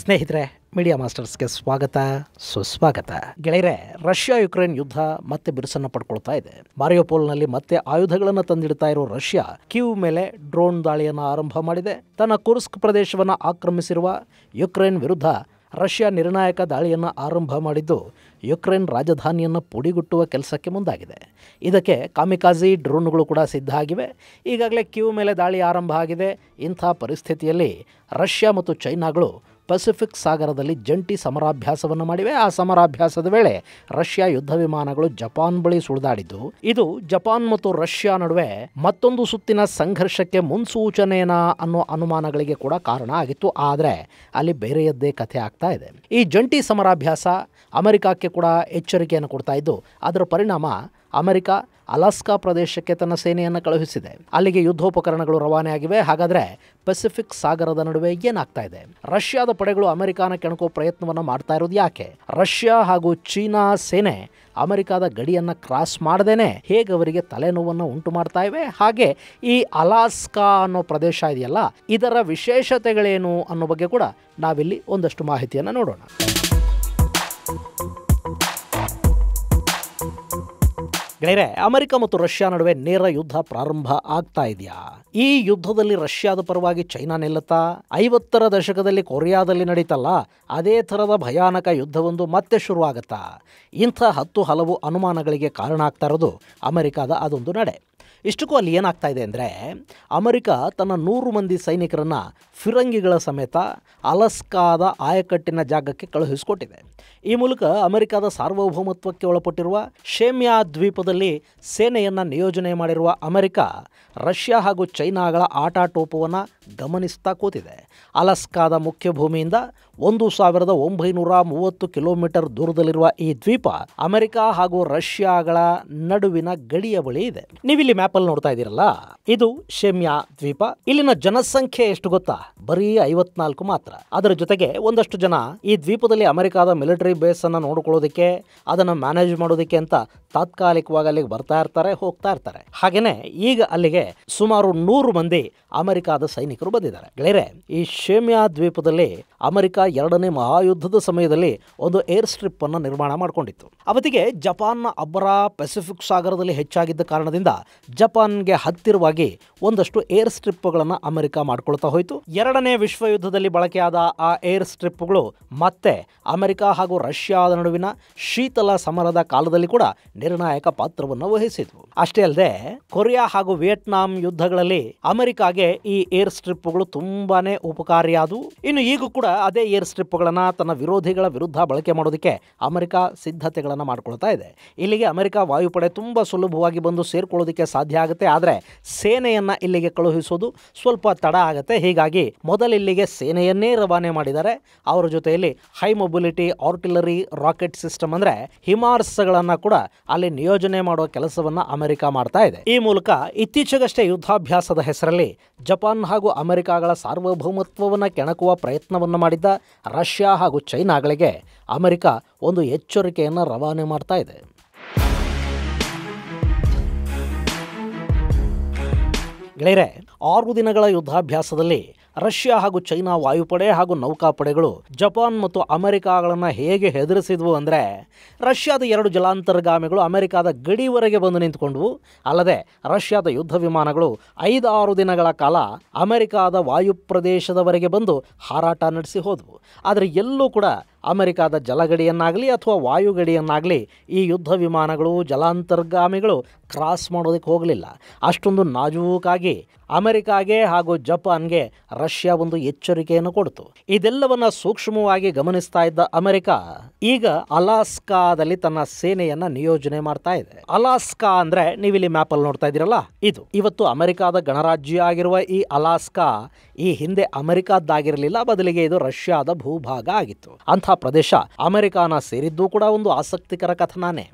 ಸ್ನೇಹಿತರೆ, ಮೀಡಿಯಾ ಮಾಸ್ಟರ್ಸ್ಗೆ ಸ್ವಾಗತ ಸುಸ್ವಾಗತ. ಗೆಳೆಯರೆ, ರಷ್ಯಾ ಯುಕ್ರೇನ್ ಯುದ್ಧ ಮತ್ತೆ ಬಿರುಸನ್ನು ಪಡ್ಕೊಳ್ತಾ ಇದೆ. ಮಾರಿಯೋಪೋಲ್ನಲ್ಲಿ ಮತ್ತೆ ಆಯುಧಗಳನ್ನು ತಂದಿಡ್ತಾ ಇರೋ ರಷ್ಯಾ ಕೀವ್ ಮೇಲೆ ಡ್ರೋನ್ ದಾಳಿಯನ್ನು ಆರಂಭ ಮಾಡಿದೆ. ತನ್ನ ಕುರ್ಸ್ಕ್ ಪ್ರದೇಶವನ್ನು ಆಕ್ರಮಿಸಿರುವ ಯುಕ್ರೇನ್ ವಿರುದ್ಧ ರಷ್ಯಾ ನಿರ್ಣಾಯಕ ದಾಳಿಯನ್ನು ಆರಂಭ ಮಾಡಿದ್ದು ಯುಕ್ರೇನ್ ರಾಜಧಾನಿಯನ್ನು ಪುಡಿಗುಟ್ಟುವ ಕೆಲಸಕ್ಕೆ ಮುಂದಾಗಿದೆ. ಇದಕ್ಕೆ ಕಾಮಿಕಾಜಿ ಡ್ರೋನ್ಗಳು ಕೂಡ ಸಿದ್ಧ ಆಗಿವೆ. ಈಗಾಗಲೇ ಕೀವ್ ಮೇಲೆ ದಾಳಿ ಆರಂಭ ಆಗಿದೆ. ಇಂಥ ಪರಿಸ್ಥಿತಿಯಲ್ಲಿ ರಷ್ಯಾ ಮತ್ತು ಚೈನಾಗಳು ಪೆಸಿಫಿಕ್ ಸಾಗರದಲ್ಲಿ ಜಂಟಿ ಸಮರಾಭ್ಯಾಸವನ್ನು ಮಾಡಿವೆ. ಆ ಸಮರಾಭ್ಯಾಸದ ವೇಳೆ ರಷ್ಯಾ ಯುದ್ಧ ವಿಮಾನಗಳು ಜಪಾನ್ ಬಳಿ ಸುಳಿದಾಡಿದ್ದು, ಇದು ಜಪಾನ್ ಮತ್ತು ರಷ್ಯಾ ನಡುವೆ ಮತ್ತೊಂದು ಸುತ್ತಿನ ಸಂಘರ್ಷಕ್ಕೆ ಮುನ್ಸೂಚನೆನಾ ಅನ್ನೋ ಅನುಮಾನಗಳಿಗೆ ಕೂಡ ಕಾರಣ ಆಗಿತ್ತು. ಆದರೆ ಅಲ್ಲಿ ಬೇರೆಯದ್ದೇ ಕಥೆ ಆಗ್ತಾ ಇದೆ. ಈ ಜಂಟಿ ಸಮರಾಭ್ಯಾಸ ಅಮೆರಿಕಕ್ಕೆ ಕೂಡ ಎಚ್ಚರಿಕೆಯನ್ನು ಕೊಡ್ತಾ ಇದ್ದು, ಅದರ ಪರಿಣಾಮ ಅಮೆರಿಕ ಅಲಾಸ್ಕಾ ಪ್ರದೇಶಕ್ಕೆ ತನ್ನ ಸೇನೆಯನ್ನು ಕಳುಹಿಸಿದೆ. ಅಲ್ಲಿಗೆ ಯುದ್ಧೋಪಕರಣಗಳು ರವಾನೆ ಆಗಿವೆ. ಹಾಗಾದರೆ ಪೆಸಿಫಿಕ್ ಸಾಗರದ ನಡುವೆ ಏನಾಗ್ತಾ ಇದೆ? ರಷ್ಯಾದ ಪಡೆಗಳು ಅಮೆರಿಕಾನ ಕೆಣಕೋ ಪ್ರಯತ್ನವನ್ನು ಮಾಡ್ತಾ ಇರೋದು ಯಾಕೆ? ರಷ್ಯಾ ಹಾಗೂ ಚೀನಾ ಸೇನೆ ಅಮೆರಿಕಾದ ಗಡಿಯನ್ನು ಕ್ರಾಸ್ ಮಾಡದೇನೆ ಹೇಗೆ ಅವರಿಗೆ ತಲೆನೋವನ್ನು ಉಂಟು ಮಾಡ್ತಾ ಇವೆ? ಹಾಗೆ ಈ ಅಲಾಸ್ಕಾ ಅನ್ನೋ ಪ್ರದೇಶ ಇದೆಯಲ್ಲ, ಇದರ ವಿಶೇಷತೆಗಳೇನು ಅನ್ನೋ ಬಗ್ಗೆ ಕೂಡ ನಾವಿಲ್ಲಿ ಒಂದಷ್ಟು ಮಾಹಿತಿಯನ್ನು ನೋಡೋಣ. ಗೆಳೆಯರೆ, ಅಮೆರಿಕ ಮತ್ತು ರಷ್ಯಾ ನಡುವೆ ನೇರ ಯುದ್ಧ ಪ್ರಾರಂಭ ಆಗ್ತಾ ಇದೆಯಾ? ಈ ಯುದ್ಧದಲ್ಲಿ ರಷ್ಯಾದ ಪರವಾಗಿ ಚೈನಾ ನಿಲ್ಲುತ್ತಾ? 50ರ ದಶಕದಲ್ಲಿ ಕೊರಿಯಾದಲ್ಲಿ ನಡೀತಲ್ಲ, ಅದೇ ಥರದ ಭಯಾನಕ ಯುದ್ಧವೊಂದು ಮತ್ತೆ ಶುರುವಾಗುತ್ತಾ? ಇಂಥ ಹಲವು ಅನುಮಾನಗಳಿಗೆ ಕಾರಣ ಆಗ್ತಾ ಇರೋದು ಅಮೆರಿಕದ ಅದೊಂದು ನಡೆ. ಇಷ್ಟಕ್ಕೂ ಅಲ್ಲಿ ಏನಾಗ್ತಾ ಇದೆ ಅಂದರೆ, ಅಮೆರಿಕ ತನ್ನ 100 ಮಂದಿ ಸೈನಿಕರನ್ನು ಫಿರಂಗಿಗಳ ಸಮೇತ ಅಲಾಸ್ಕಾದ ಆಯಕಟ್ಟಿನ ಜಾಗಕ್ಕೆ ಕಳುಹಿಸಿಕೊಟ್ಟಿದೆ. ಈ ಮೂಲಕ ಅಮೆರಿಕದ ಸಾರ್ವಭೌಮತ್ವಕ್ಕೆ ಒಳಪಟ್ಟಿರುವ ಶೇಮ್ಯಾ ದ್ವೀಪದಲ್ಲಿ ಸೇನೆಯನ್ನು ನಿಯೋಜನೆ ಮಾಡಿರುವ ಅಮೆರಿಕ ರಷ್ಯಾ ಹಾಗೂ ಚೈನಾಗಳ ಆಟಾಟೋಪವನ್ನು ಗಮನಿಸ್ತಾ ಕೂತಿದೆ. ಅಲಾಸ್ಕಾದ ಮುಖ್ಯ ಭೂಮಿಯಿಂದ 1930 ಕಿಲೋಮೀಟರ್ ದೂರದಲ್ಲಿರುವ ಈ ದ್ವೀಪ ಅಮೆರಿಕ ಹಾಗೂ ರಷ್ಯಾಗಳ ನಡುವಿನ ಗಡಿಯ ಬಳಿ ಇದೆ. ನೀವಿಲ್ಲಿ ಮ್ಯಾಪಲ್ಲಿ ನೋಡ್ತಾ ಇದ್ದೀರಲ್ಲ, ಇದು ಶೇಮ್ಯಾ ದ್ವೀಪ. ಇಲ್ಲಿನ ಜನಸಂಖ್ಯೆ ಎಷ್ಟು ಗೊತ್ತಾ? ಬರೀ 54 ಮಾತ್ರ. ಅದರ ಜೊತೆಗೆ ಒಂದಷ್ಟು ಜನ ಈ ದ್ವೀಪದಲ್ಲಿ ಅಮೆರಿಕದ ಮಿಲಿಟರಿ ಬೇಸ್ ಅನ್ನು ನೋಡ್ಕೊಳ್ಳೋದಕ್ಕೆ, ಅದನ್ನು ಮ್ಯಾನೇಜ್ ಮಾಡೋದಕ್ಕೆ ಅಂತ ತಾತ್ಕಾಲಿಕವಾಗಿ ಅಲ್ಲಿಗೆ ಬರ್ತಾ ಇರ್ತಾರೆ, ಹೋಗ್ತಾ ಇರ್ತಾರೆ. ಹಾಗೇನೆ ಈಗ ಅಲ್ಲಿಗೆ ಸುಮಾರು 100 ಮಂದಿ ಅಮೆರಿಕದ ಸೈನಿಕರು ಬಂದಿದ್ದಾರೆ. ಗೆಳೆಯರೆ, ಈ ಶೇಮ್ಯಾ ದ್ವೀಪದಲ್ಲಿ ಅಮೆರಿಕ 2ನೇ ಮಹಾಯುದ್ಧದ ಸಮಯದಲ್ಲಿ ಒಂದು ಏರ್ ಸ್ಟ್ರಿಪ್ ಅನ್ನು ನಿರ್ಮಾಣ ಮಾಡಿಕೊಂಡಿತ್ತು. ಅವತ್ತಿಗೆ ಜಪಾನ್ನ ಅಬ್ಬರ ಪೆಸಿಫಿಕ್ ಸಾಗರದಲ್ಲಿ ಹೆಚ್ಚಾಗಿದ್ದ ಕಾರಣದಿಂದ ಜಪಾನ್ಗೆ ಹತ್ತಿರವಾಗಿ ಒಂದಷ್ಟು ಏರ್ ಸ್ಟ್ರಿಪ್ಗಳನ್ನು ಅಮೆರಿಕ ಮಾಡ್ಕೊಳ್ತಾ ಹೋಯಿತು. 2ನೇ ವಿಶ್ವ ಯುದ್ಧದಲ್ಲಿ ಬಳಕೆಯಾದ ಆ ಏರ್ ಸ್ಟ್ರಿಪ್ಗಳು ಮತ್ತೆ ಅಮೆರಿಕ ಹಾಗೂ ರಷ್ಯಾದ ನಡುವಿನ ಶೀತಲ ಸಮರದ ಕಾಲದಲ್ಲಿ ಕೂಡ ನಿರ್ಣಾಯಕ ಪಾತ್ರವನ್ನು ವಹಿಸಿದ್ವು. ಅಷ್ಟೇ ಅಲ್ಲದೆ ಕೊರಿಯಾ ಹಾಗೂ ವಿಯೆಟ್ನಾಂ ಯುದ್ಧಗಳಲ್ಲಿ ಅಮೆರಿಕಾಗೆ ಈ ಏರ್ ಸ್ಟ್ರಿಪ್ಗಳು ತುಂಬಾನೇ ಉಪಕಾರಿಯಾದವು. ಇನ್ನು ಈಗ ಕೂಡ ಅದೇ ಏರ್ ಸ್ಟ್ರಿಪ್ಗಳನ್ನು ತನ್ನ ವಿರೋಧಿಗಳ ವಿರುದ್ಧ ಬಳಕೆ ಮಾಡೋದಕ್ಕೆ ಅಮೆರಿಕ ಸಿದ್ಧತೆಗಳನ್ನು ಮಾಡ್ಕೊಳ್ತಾ ಇದೆ. ಇಲ್ಲಿಗೆ ಅಮೆರಿಕ ವಾಯುಪಡೆ ತುಂಬಾ ಸುಲಭವಾಗಿ ಬಂದು ಸೇರ್ಕೊಳ್ಳೋದಕ್ಕೆ ಸಾಧ್ಯ ಆಗುತ್ತೆ. ಆದರೆ ಸೇನೆಯನ್ನ ಇಲ್ಲಿಗೆ ಕಳುಹಿಸೋದು ಸ್ವಲ್ಪ ತಡ ಆಗುತ್ತೆ. ಹೀಗಾಗಿ ಮೊದಲಿಲ್ಲಿಗೆ ಸೇನೆಯನ್ನೇ ರವಾನೆ ಮಾಡಿದ್ದಾರೆ. ಅವರ ಜೊತೆಯಲ್ಲಿ high mobility artillery rocket system ಅಂದ್ರೆ ಹಿಮಾರ್ಸ್ಗಳನ್ನ ಕೂಡ ಅಲ್ಲಿ ನಿಯೋಜನೆ ಮಾಡುವ ಕೆಲಸವನ್ನ ಅಮೆರಿಕ ಮಾಡ್ತಾ ಇದೆ. ಈ ಮೂಲಕ ಇತ್ತೀಚೆಗಷ್ಟೇ ಯುದ್ಧಾಭ್ಯಾಸದ ಹೆಸರಲ್ಲಿ ಜಪಾನ್ ಹಾಗೂ ಅಮೆರಿಕಗಳ ಸಾರ್ವಭೌಮತ್ವವನ್ನು ಕೆಣಕುವ ಪ್ರಯತ್ನವನ್ನು ಮಾಡಿದ್ದ ರಷ್ಯಾ ಹಾಗೂ ಚೈನಾಗಳಿಗೆ ಅಮೆರಿಕ ಒಂದು ಎಚ್ಚರಿಕೆಯನ್ನು ರವಾನೆ ಮಾಡ್ತಾ ಇದೆ. ಗೆಳೆಯರೆ, 6 ದಿನಗಳ ಯುದ್ಧಾಭ್ಯಾಸದಲ್ಲಿ ರಷ್ಯಾ ಹಾಗೂ ಚೈನಾ ವಾಯುಪಡೆ ಹಾಗೂ ನೌಕಾಪಡೆಗಳು ಜಪಾನ್ ಮತ್ತು ಅಮೆರಿಕಗಳನ್ನು ಹೇಗೆ ಹೆದರಿಸಿದ್ವು ಅಂದರೆ, ರಷ್ಯಾದ 2 ಜಲಾಂತರ್ಗಾಮಿಗಳು ಅಮೆರಿಕದ ಗಡಿವರೆಗೆ ಬಂದು ನಿಂತುಕೊಂಡವು. ಅಲ್ಲದೆ ರಷ್ಯಾದ ಯುದ್ಧ ವಿಮಾನಗಳು 5-6 ದಿನಗಳ ಕಾಲ ಅಮೆರಿಕದ ವಾಯು ಪ್ರದೇಶದವರೆಗೆ ಬಂದು ಹಾರಾಟ ನಡೆಸಿ ಹೋದವು. ಆದರೆ ಎಲ್ಲೂ ಕೂಡ ಅಮೆರಿಕದ ಜಲಗಡಿಯನ್ನಾಗಲಿ ಅಥವಾ ವಾಯುಗಡಿಯನ್ನಾಗಲಿ ಈ ಯುದ್ಧ ವಿಮಾನಗಳು ಜಲಾಂತರ್ಗಾಮಿಗಳು ಕ್ರಾಸ್ ಮಾಡೋದಕ್ಕೆ ಹೋಗಲಿಲ್ಲ. ಅಷ್ಟೊಂದು ನಾಜೂಕಾಗಿ ಅಮೆರಿಕಾಗೆ ಹಾಗೂ ಜಪಾನ್ಗೆ ರಷ್ಯಾ ಒಂದು ಎಚ್ಚರಿಕೆಯನ್ನು ಕೊಡ್ತು. ಇದೆಲ್ಲವನ್ನ ಸೂಕ್ಷ್ಮವಾಗಿ ಗಮನಿಸ್ತಾ ಇದ್ದ ಅಮೆರಿಕ ಈಗ ಅಲಾಸ್ಕಾದಲ್ಲಿ ತನ್ನ ಸೇನೆಯನ್ನ ನಿಯೋಜನೆ ಮಾಡ್ತಾ ಇದೆ. ಅಲಾಸ್ಕಾ ಅಂದ್ರೆ ನೀವಿಲ್ಲಿ ಮ್ಯಾಪಲ್ಲಿ ನೋಡ್ತಾ ಇದ್ದೀರಲ್ಲ, ಇದು ಇವತ್ತು ಅಮೆರಿಕದ ಗಣರಾಜ್ಯ ಆಗಿರುವ ಈ ಅಲಾಸ್ಕಾ ಈ ಹಿಂದೆ ಅಮೆರಿಕದ್ದಾಗಿರಲಿಲ್ಲ, ಬದಲಿಗೆ ಇದು ರಷ್ಯಾದ ಭೂಭಾಗ ಆಗಿತ್ತು. ಅಂಥ ಪ್ರದೇಶ ಅಮೆರಿಕಾನ ಸೇರಿದ್ದು ಕೂಡ ಒಂದು ಆಸಕ್ತಿಕರ ಕಥನಾನೇ.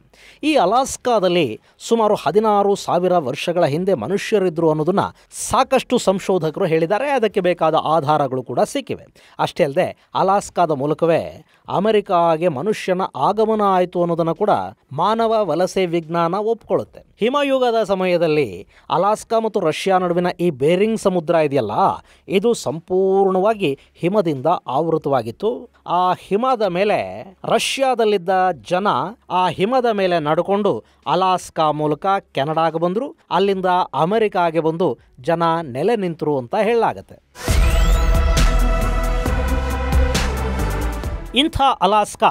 ಈ ಅಲಾಸ್ಕಾದಲ್ಲಿ ಸುಮಾರು 16,000 ವರ್ಷಗಳ ಹಿಂದೆ ಮನುಷ್ಯರಿದ್ದರು ಅನ್ನೋದನ್ನು ಸಾಕಷ್ಟು ಸಂಶೋಧಕರು ಹೇಳಿದ್ದಾರೆ. ಅದಕ್ಕೆ ಬೇಕಾದ ಆಧಾರಗಳು ಕೂಡ ಸಿಕ್ಕಿವೆ. ಅಷ್ಟೇ ಅಲ್ಲದೆ ಅಲಾಸ್ಕಾದ ಮೂಲಕವೇ ಅಮೆರಿಕಾಗೆ ಮನುಷ್ಯನ ಆಗಮನ ಆಯಿತು ಅನ್ನೋದನ್ನು ಕೂಡ ಮಾನವ ವಲಸೆ ವಿಜ್ಞಾನ ಒಪ್ಕೊಳ್ಳುತ್ತೆ. ಹಿಮಯುಗದ ಸಮಯದಲ್ಲಿ ಅಲಾಸ್ಕಾ ಮತ್ತು ರಷ್ಯಾ ನಡುವಿನ ಈ ಬೇರಿಂಗ್ ಸಮುದ್ರ ಇದೆಯಲ್ಲ, ಇದು ಸಂಪೂರ್ಣವಾಗಿ ಹಿಮದಿಂದ ಆವೃತವಾಗಿತ್ತು. ಆ ಹಿಮದ ಮೇಲೆ ರಷ್ಯಾದಲ್ಲಿದ್ದ ಜನ ಆ ಹಿಮದ ಮೇಲೆ ನಡ್ಕೊಂಡು ಅಲಾಸ್ಕಾ ಮೂಲಕ ಕೆನಡಾಗೆ ಬಂದರು, ಅಲ್ಲಿಂದ ಅಮೆರಿಕಾಗೆ ಬಂದು ಜನ ನೆಲೆ ನಿಂತರು ಅಂತ ಹೇಳಲಾಗತ್ತೆ. ಇಂಥ ಅಲಾಸ್ಕಾ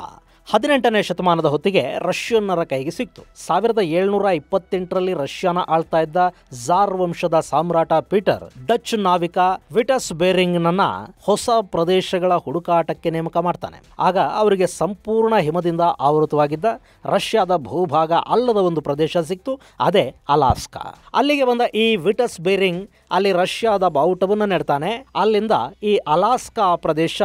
18ನೇ ಶತಮಾನದ ಹೊತ್ತಿಗೆ ರಷ್ಯನ್ನರ ಕೈಗೆ ಸಿಕ್ತು. 1728ರಲ್ಲಿ ರಷ್ಯಾನ ಆಳ್ತಾ ಇದ್ದ ಝಾರ್ ವಂಶದ ಸಾಮ್ರಾಟ ಪೀಟರ್ ಡಚ್ ನಾವಿಕ ವಿಟಸ್ ಬೇರಿಂಗ್ನನ್ನ ಹೊಸ ಪ್ರದೇಶಗಳ ಹುಡುಕಾಟಕ್ಕೆ ನೇಮಕ ಮಾಡ್ತಾನೆ. ಆಗ ಅವರಿಗೆ ಸಂಪೂರ್ಣ ಹಿಮದಿಂದ ಆವೃತವಾಗಿದ್ದ ರಷ್ಯಾದ ಭೂಭಾಗ ಅಲ್ಲದ ಒಂದು ಪ್ರದೇಶ ಸಿಕ್ತು, ಅದೇ ಅಲಾಸ್ಕಾ. ಅಲ್ಲಿಗೆ ಬಂದ ಈ ವಿಟಸ್ ಬೇರಿಂಗ್ ಅಲ್ಲಿ ರಷ್ಯಾದ ಬಾವುಟವನ್ನು ನೆಡ್ತಾನೆ. ಅಲ್ಲಿಂದ ಈ ಅಲಾಸ್ಕಾ ಪ್ರದೇಶ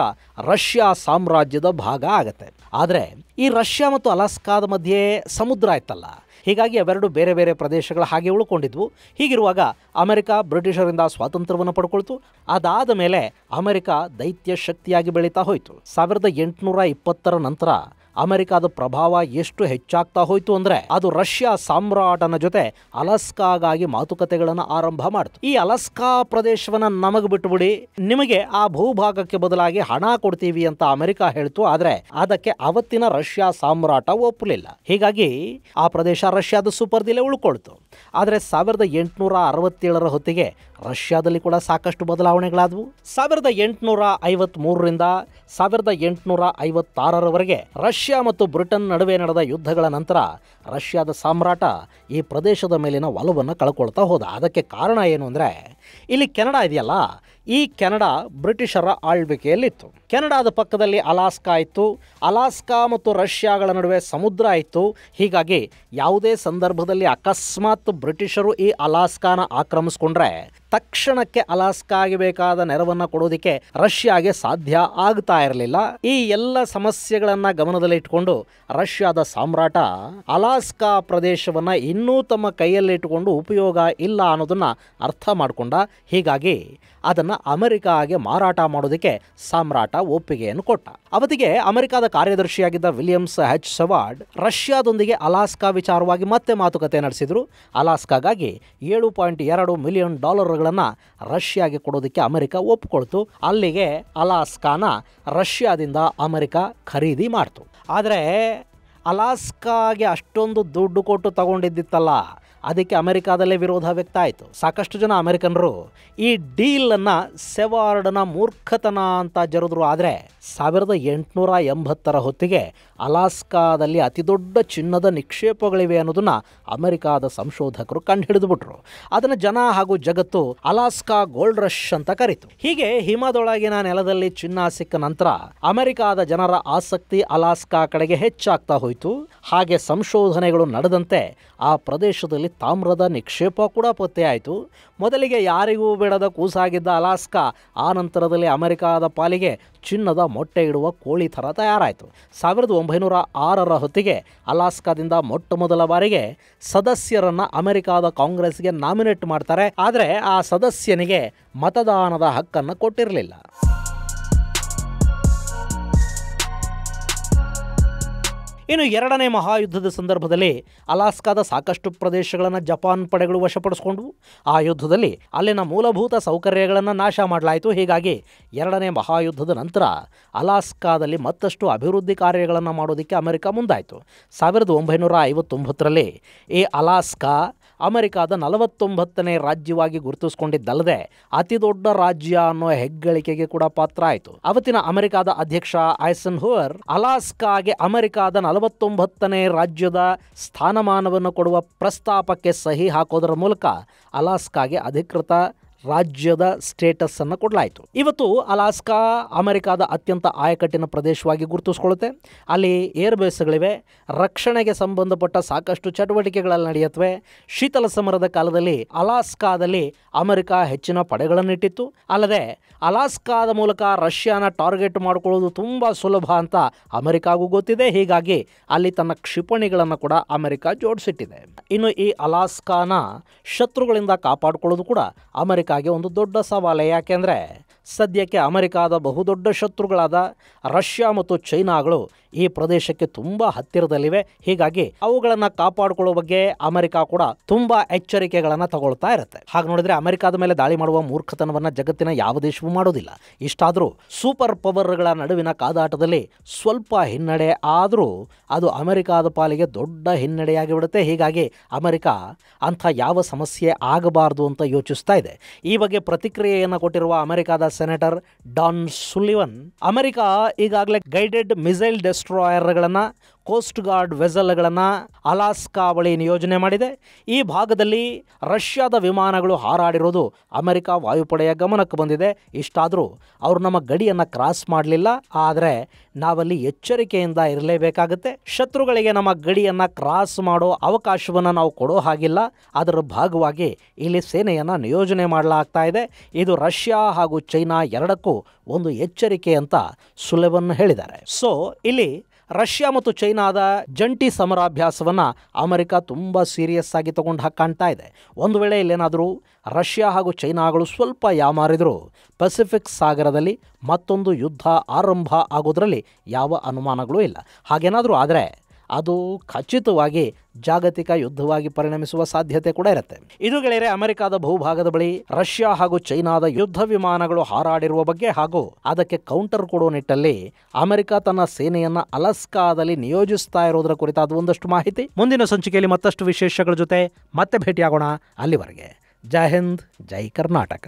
ರಷ್ಯಾ ಸಾಮ್ರಾಜ್ಯದ ಭಾಗ ಆಗತ್ತೆ. ಆದರೆ ಈ ರಷ್ಯಾ ಮತ್ತು ಅಲಾಸ್ಕಾದ ಮಧ್ಯೆ ಸಮುದ್ರ ಇತ್ತಲ್ಲ, ಹೀಗಾಗಿ ಅವೆರಡು ಬೇರೆ ಬೇರೆ ಪ್ರದೇಶಗಳ ಹಾಗೆ ಉಳ್ಕೊಂಡಿದ್ವು. ಹೀಗಿರುವಾಗ ಅಮೆರಿಕ ಬ್ರಿಟಿಷರಿಂದ ಸ್ವಾತಂತ್ರ್ಯವನ್ನು ಪಡ್ಕೊಳ್ತು. ಅದಾದ ಮೇಲೆ ಅಮೆರಿಕ ದೈತ್ಯ ಶಕ್ತಿಯಾಗಿ ಬೆಳೀತಾ ಹೋಯಿತು. 1820ರ ನಂತರ ಅಮೆರಿಕಾದ ಪ್ರಭಾವ ಎಷ್ಟು ಹೆಚ್ಚಾಗ್ತಾ ಹೋಯಿತು ಅಂದರೆ ಅದು ರಷ್ಯಾ ಸಾಮ್ರಾಟನ ಜೊತೆ ಅಲಾಸ್ಕಾಗಾಗಿ ಮಾತುಕತೆಗಳನ್ನು ಆರಂಭ ಮಾಡಿತು. ಈ ಅಲಾಸ್ಕಾ ಪ್ರದೇಶವನ್ನು ನಮಗೆ ಬಿಟ್ಟುಬಿಡಿ, ನಿಮಗೆ ಆ ಭೂಭಾಗಕ್ಕೆ ಬದಲಾಗಿ ಹಣ ಕೊಡ್ತೀವಿ ಅಂತ ಅಮೆರಿಕ ಹೇಳ್ತು. ಆದರೆ ಅದಕ್ಕೆ ಅವತ್ತಿನ ರಷ್ಯಾ ಸಾಮ್ರಾಟ ಒಪ್ಪಲಿಲ್ಲ. ಹೀಗಾಗಿ ಆ ಪ್ರದೇಶ ರಷ್ಯಾದ ಸುಪರ್ದಿಲೆ ಉಳ್ಕೊಳ್ತು. ಆದರೆ 1867ರ ಹೊತ್ತಿಗೆ ರಷ್ಯಾದಲ್ಲಿ ಕೂಡ ಸಾಕಷ್ಟು ಬದಲಾವಣೆಗಳಾದವು. 1853ರಿಂದ 1856ರವರೆಗೆ ರಷ್ಯಾ ಮತ್ತು ಬ್ರಿಟನ್ ನಡುವೆ ನಡೆದ ಯುದ್ಧಗಳ ನಂತರ ರಷ್ಯಾದ ಸಾಮ್ರಾಟ ಈ ಪ್ರದೇಶದ ಮೇಲಿನ ಒಲವನ್ನು ಕಳ್ಕೊಳ್ತಾ ಹೋದ. ಅದಕ್ಕೆ ಕಾರಣ ಏನು ಅಂದರೆ, ಇಲ್ಲಿ ಕೆನಡಾ ಇದೆಯಲ್ಲ, ಈ ಕೆನಡಾ ಬ್ರಿಟಿಷರ ಆಳ್ವಿಕೆಯಲ್ಲಿತ್ತು. ಕೆನಡಾದ ಪಕ್ಕದಲ್ಲಿ ಅಲಾಸ್ಕಾ ಇತ್ತು. ಅಲಾಸ್ಕಾ ಮತ್ತು ರಷ್ಯಾಗಳ ನಡುವೆ ಸಮುದ್ರ ಇತ್ತು. ಹೀಗಾಗಿ ಯಾವುದೇ ಸಂದರ್ಭದಲ್ಲಿ ಅಕಸ್ಮಾತ್ ಬ್ರಿಟಿಷರು ಈ ಅಲಾಸ್ಕಾನ ಆಕ್ರಮಿಸ್ಕೊಂಡ್ರೆ ತಕ್ಷಣಕ್ಕೆ ಅಲಾಸ್ಕಾಗೆ ಬೇಕಾದ ನೆರವನ್ನು ಕೊಡೋದಕ್ಕೆ ರಷ್ಯಾಗೆ ಸಾಧ್ಯ ಆಗ್ತಾ ಇರಲಿಲ್ಲ. ಈ ಎಲ್ಲ ಸಮಸ್ಯೆಗಳನ್ನು ಗಮನದಲ್ಲಿಟ್ಟುಕೊಂಡು ರಷ್ಯಾದ ಸಾಮ್ರಾಟ ಅಲಾಸ್ಕಾ ಪ್ರದೇಶವನ್ನು ಇನ್ನೂ ತಮ್ಮ ಕೈಯಲ್ಲಿಟ್ಟುಕೊಂಡು ಉಪಯೋಗ ಇಲ್ಲ ಅನ್ನೋದನ್ನು ಅರ್ಥ ಮಾಡಿಕೊಂಡ. ಹೀಗಾಗಿ ಅದನ್ನು ಅಮೆರಿಕಾಗೆ ಮಾರಾಟ ಮಾಡೋದಕ್ಕೆ ಸಾಮ್ರಾಟ ಒಪ್ಪಿಗೆಯನ್ನು ಕೊಟ್ಟ. ಅವತ್ತಿಗೆ ಅಮೆರಿಕಾದ ಕಾರ್ಯದರ್ಶಿಯಾಗಿದ್ದ ವಿಲಿಯಮ್ಸ್ ಹೆಚ್ ಸವಾರ್ಡ್ ರಷ್ಯಾದೊಂದಿಗೆ ಅಲಾಸ್ಕಾ ವಿಚಾರವಾಗಿ ಮತ್ತೆ ಮಾತುಕತೆ ನಡೆಸಿದರು. ಅಲಾಸ್ಕಾಗಾಗಿ $7.2 ಮಿಲಿಯನ್ ರಷ್ಯಾಗೆ ಕೊಡೋದಕ್ಕೆ ಅಮೆರಿಕ ಒಪ್ಪಿಕೊಳ್ತು. ಅಲ್ಲಿಗೆ ಅಲಾಸ್ಕಾನ ರಷ್ಯಾದಿಂದ ಅಮೆರಿಕ ಖರೀದಿ ಮಾಡ್ತು. ಆದರೆ ಅಲಾಸ್ಕಾಗೆ ಅಷ್ಟೊಂದು ದುಡ್ಡು ಕೊಟ್ಟು ತಗೊಂಡಿದ್ದಿತ್ತಲ್ಲ, ಅದಕ್ಕೆ ಅಮೆರಿಕಾದಲ್ಲೇ ವಿರೋಧ ವ್ಯಕ್ತ ಆಯಿತು. ಸಾಕಷ್ಟು ಜನ ಅಮೆರಿಕನರು ಈ ಡೀಲನ್ನು ಸೆವಾರ್ಡ್ನ ಮೂರ್ಖತನ ಅಂತ ಜರಿದ್ರು. ಆದರೆ 1880ರ ಹೊತ್ತಿಗೆ ಅಲಾಸ್ಕಾದಲ್ಲಿ ಅತಿ ದೊಡ್ಡ ಚಿನ್ನದ ನಿಕ್ಷೇಪಗಳಿವೆ ಅನ್ನೋದನ್ನು ಅಮೆರಿಕಾದ ಸಂಶೋಧಕರು ಕಂಡುಹಿಡಿದುಬಿಟ್ರು. ಅದನ್ನು ಜನ ಹಾಗೂ ಜಗತ್ತು ಅಲಾಸ್ಕಾ ಗೋಲ್ಡ್ ರಶ್ ಅಂತ ಕರೀತು. ಹೀಗೆ ಹಿಮದೊಳಗಿನ ನೆಲದಲ್ಲಿ ಚಿನ್ನ ಸಿಕ್ಕ ನಂತರ ಅಮೆರಿಕಾದ ಜನರ ಆಸಕ್ತಿ ಅಲಾಸ್ಕಾ ಕಡೆಗೆ ಹೆಚ್ಚಾಗ್ತಾ ಹೋಯಿತು. ಹಾಗೆ ಸಂಶೋಧನೆಗಳು ನಡೆದಂತೆ ಆ ಪ್ರದೇಶದಲ್ಲಿ ತಾಮ್ರದ ನಿಕ್ಷೇಪ ಕೂಡ ಪತ್ತೆಯಾಯಿತು. ಮೊದಲಿಗೆ ಯಾರಿಗೂ ಬಿಡದ ಕೂಸಾಗಿದ್ದ ಅಲಾಸ್ಕಾ ಆ ನಂತರದಲ್ಲಿ ಅಮೆರಿಕಾದ ಪಾಲಿಗೆ ಚಿನ್ನದ ಮೊಟ್ಟೆ ಇಡುವ ಕೋಳಿ ಥರ ತಯಾರಾಯಿತು. 1906ರ ಹೊತ್ತಿಗೆ ಅಲಾಸ್ಕಾದಿಂದ ಮೊಟ್ಟ ಮೊದಲ ಬಾರಿಗೆ ಸದಸ್ಯರನ್ನು ಅಮೆರಿಕಾದ ಕಾಂಗ್ರೆಸ್ಗೆ ನಾಮಿನೇಟ್ ಮಾಡ್ತಾರೆ. ಆದರೆ ಆ ಸದಸ್ಯನಿಗೆ ಮತದಾನದ ಹಕ್ಕನ್ನು ಕೊಟ್ಟಿರಲಿಲ್ಲ. ಇನ್ನು ಎರಡನೇ ಮಹಾಯುದ್ಧದ ಸಂದರ್ಭದಲ್ಲಿ ಅಲಾಸ್ಕಾದ ಸಾಕಷ್ಟು ಪ್ರದೇಶಗಳನ್ನು ಜಪಾನ್ ಪಡೆಗಳು ವಶಪಡಿಸಿಕೊಂಡವು. ಆ ಯುದ್ಧದಲ್ಲಿ ಅಲ್ಲಿನ ಮೂಲಭೂತ ಸೌಕರ್ಯಗಳನ್ನು ನಾಶ ಮಾಡಲಾಯಿತು. ಹೀಗಾಗಿ ಎರಡನೇ ಮಹಾಯುದ್ಧದ ನಂತರ ಅಲಾಸ್ಕಾದಲ್ಲಿ ಮತ್ತಷ್ಟು ಅಭಿವೃದ್ಧಿ ಕಾರ್ಯಗಳನ್ನು ಮಾಡೋದಕ್ಕೆ ಅಮೆರಿಕ ಮುಂದಾಯಿತು. 1959ರಲ್ಲಿ ಈ ಅಲಾಸ್ಕಾ ಅಮೆರಿಕಾದ 49ನೇ ರಾಜ್ಯವಾಗಿ ಗುರುತಿಸಿಕೊಂಡಿದ್ದಲ್ಲದೆ ಅತಿ ದೊಡ್ಡ ರಾಜ್ಯ ಅನ್ನೋ ಹೆಗ್ಗಳಿಕೆಗೆ ಕೂಡ ಪಾತ್ರ ಆಯಿತು. ಅವತ್ತಿನ ಅಮೆರಿಕಾದ ಅಧ್ಯಕ್ಷ ಐಸನ್ಹೋವರ್ ಅಲಾಸ್ಕಾಗೆ ಅಮೆರಿಕಾದ 49ನೇ ರಾಜ್ಯದ ಸ್ಥಾನಮಾನವನ್ನು ಕೊಡುವ ಪ್ರಸ್ತಾಪಕ್ಕೆ ಸಹಿ ಹಾಕೋದರ ಮೂಲಕ ಅಲಾಸ್ಕಾಗೆ ಅಧಿಕೃತ ರಾಜ್ಯದ ಸ್ಟೇಟಸ್ ಅನ್ನು ಕೊಡಲಾಯಿತು. ಇವತ್ತು ಅಲಾಸ್ಕಾ ಅಮೆರಿಕಾದ ಅತ್ಯಂತ ಆಯಕಟ್ಟಿನ ಪ್ರದೇಶವಾಗಿ ಗುರುತಿಸಿಕೊಳ್ಳುತ್ತೆ. ಅಲ್ಲಿ ಏರ್ಬೇಸ್ಗಳಿವೆ. ರಕ್ಷಣೆಗೆ ಸಂಬಂಧಪಟ್ಟ ಸಾಕಷ್ಟು ಚಟುವಟಿಕೆಗಳಲ್ಲಿ ನಡೆಯುತ್ತವೆ. ಶೀತಲ ಸಮರದ ಕಾಲದಲ್ಲಿ ಅಲಾಸ್ಕಾದಲ್ಲಿ ಅಮೆರಿಕ ಹೆಚ್ಚಿನ ಪಡೆಗಳನ್ನಿಟ್ಟಿತ್ತು. ಅಲ್ಲದೆ ಅಲಾಸ್ಕಾದ ಮೂಲಕ ರಷ್ಯಾನ ಟಾರ್ಗೆಟ್ ಮಾಡಿಕೊಳ್ಳೋದು ತುಂಬ ಸುಲಭ ಅಂತ ಅಮೆರಿಕಾಗೂ ಗೊತ್ತಿದೆ. ಹೀಗಾಗಿ ಅಲ್ಲಿ ತನ್ನ ಕ್ಷಿಪಣಿಗಳನ್ನು ಕೂಡ ಅಮೆರಿಕ ಜೋಡಿಸಿಟ್ಟಿದೆ. ಇನ್ನು ಈ ಅಲಾಸ್ಕಾನ ಶತ್ರುಗಳಿಂದ ಕಾಪಾಡಿಕೊಳ್ಳೋದು ಕೂಡ ಅಮೆರಿಕಾಗೆ ಒಂದು ದೊಡ್ಡ ಸವಾಲೆ. ಯಾಕೆಂದರೆ ಸದ್ಯಕ್ಕೆ ಅಮೆರಿಕಾದ ಬಹುದೊಡ್ಡ ಶತ್ರುಗಳಾದ ರಷ್ಯಾ ಮತ್ತು ಚೈನಾಗಳು ಈ ಪ್ರದೇಶಕ್ಕೆ ತುಂಬ ಹತ್ತಿರದಲ್ಲಿವೆ. ಹೀಗಾಗಿ ಅವುಗಳನ್ನು ಕಾಪಾಡಿಕೊಳ್ಳೋ ಬಗ್ಗೆ ಅಮೆರಿಕ ಕೂಡ ತುಂಬ ಎಚ್ಚರಿಕೆಗಳನ್ನು ತಗೊಳ್ತಾ ಇರುತ್ತೆ. ಹಾಗೆ ನೋಡಿದ್ರೆ ಅಮೆರಿಕಾದ ಮೇಲೆ ದಾಳಿ ಮಾಡುವ ಮೂರ್ಖತನವನ್ನು ಜಗತ್ತಿನ ಯಾವ ದೇಶವೂ ಮಾಡೋದಿಲ್ಲ. ಇಷ್ಟಾದರೂ ಸೂಪರ್ ಪವರ್ಗಳ ನಡುವಿನ ಕಾದಾಟದಲ್ಲಿ ಸ್ವಲ್ಪ ಹಿನ್ನಡೆ ಆದರೂ ಅದು ಅಮೆರಿಕಾದ ಪಾಲಿಗೆ ದೊಡ್ಡ ಹಿನ್ನಡೆಯಾಗಿ ಬಿಡುತ್ತೆ. ಹೀಗಾಗಿ ಅಮೆರಿಕ ಅಂಥ ಯಾವ ಸಮಸ್ಯೆ ಆಗಬಾರದು ಅಂತ ಯೋಚಿಸ್ತಾ ಇದೆ. ಈ ಬಗ್ಗೆ ಪ್ರತಿಕ್ರಿಯೆಯನ್ನು ಕೊಟ್ಟಿರುವ ಅಮೆರಿಕಾದ ಸೆನೆಟರ್ ಡಾನ್ ಸುಲಿವನ್, ಅಮೆರಿಕ ಈಗಾಗಲೇ ಗೈಡೆಡ್ ಮಿಸೈಲ್ ಡೆಸ್ಟ್ರಾಯರ್ಗಳನ್ನು, ಕೋಸ್ಟ್ ಗಾರ್ಡ್ ವೆಸಲ್ಗಳನ್ನು ಅಲಾಸ್ಕಾ ಬಳಿ ನಿಯೋಜನೆ ಮಾಡಿದೆ. ಈ ಭಾಗದಲ್ಲಿ ರಷ್ಯಾದ ವಿಮಾನಗಳು ಹಾರಾಡಿರೋದು ಅಮೆರಿಕ ವಾಯುಪಡೆಯ ಗಮನಕ್ಕೆ ಬಂದಿದೆ. ಇಷ್ಟಾದರೂ ಅವರು ನಮ್ಮ ಗಡಿಯನ್ನು ಕ್ರಾಸ್ ಮಾಡಲಿಲ್ಲ. ಆದರೆ ನಾವಲ್ಲಿ ಎಚ್ಚರಿಕೆಯಿಂದ ಇರಲೇಬೇಕಾಗುತ್ತೆ. ಶತ್ರುಗಳಿಗೆ ನಮ್ಮ ಗಡಿಯನ್ನು ಕ್ರಾಸ್ ಮಾಡೋ ಅವಕಾಶವನ್ನು ನಾವು ಕೊಡೋ ಹಾಗಿಲ್ಲ. ಅದರ ಭಾಗವಾಗಿ ಇಲ್ಲಿ ಸೇನೆಯನ್ನು ನಿಯೋಜನೆ ಮಾಡಲಾಗ್ತಾ ಇದೆ. ಇದು ರಷ್ಯಾ ಹಾಗೂ ಚೈನಾ ಎರಡಕ್ಕೂ ಒಂದು ಎಚ್ಚರಿಕೆ ಅಂತ ಸುಲಿವನ್ ಹೇಳಿದ್ದಾರೆ. ಸೊ ಇಲ್ಲಿ ರಷ್ಯಾ ಮತ್ತು ಚೈನಾದ ಜಂಟಿ ಸಮರಾಭ್ಯಾಸವನ್ನು ಅಮೆರಿಕ ತುಂಬ ಸೀರಿಯಸ್ ಆಗಿ ತಗೊಂಡು ಕಾಣ್ತಾ ಇದೆ. ಒಂದು ವೇಳೆ ಇಲ್ಲೇನಾದರೂ ರಷ್ಯಾ ಹಾಗೂ ಚೈನಾಗಳು ಸ್ವಲ್ಪ ಯಾಮಾರಿದರೂ ಪೆಸಿಫಿಕ್ ಸಾಗರದಲ್ಲಿ ಮತ್ತೊಂದು ಯುದ್ಧ ಆರಂಭ ಆಗೋದ್ರಲ್ಲಿ ಯಾವ ಅನುಮಾನಗಳೂ ಇಲ್ಲ. ಹಾಗೇನಾದರೂ ಆದರೆ ಅದು ಖಚಿತವಾಗಿ ಜಾಗತಿಕ ಯುದ್ಧವಾಗಿ ಪರಿಣಮಿಸುವ ಸಾಧ್ಯತೆ ಕೂಡ ಇರುತ್ತೆ. ಇದು ಗೆಳೆಯರೆ ಅಮೆರಿಕದ ಭೂಭಾಗದ ಬಳಿ ರಷ್ಯಾ ಹಾಗೂ ಚೈನಾದ ಯುದ್ಧ ವಿಮಾನಗಳು ಹಾರಾಡಿರುವ ಬಗ್ಗೆ ಹಾಗೂ ಅದಕ್ಕೆ ಕೌಂಟರ್ ಕೊಡೋ ನಿಟ್ಟಲ್ಲಿ ಅಮೆರಿಕ ತನ್ನ ಸೇನೆಯನ್ನ ಅಲಾಸ್ಕಾದಲ್ಲಿ ನಿಯೋಜಿಸ್ತಾ ಇರೋದರ ಕುರಿತಾದ ಒಂದಷ್ಟು ಮಾಹಿತಿ. ಮುಂದಿನ ಸಂಚಿಕೆಯಲ್ಲಿ ಮತ್ತಷ್ಟು ವಿಶೇಷಗಳ ಜೊತೆ ಮತ್ತೆ ಭೇಟಿಯಾಗೋಣ. ಅಲ್ಲಿವರೆಗೆ ಜೈ ಹಿಂದ್, ಜೈ ಕರ್ನಾಟಕ.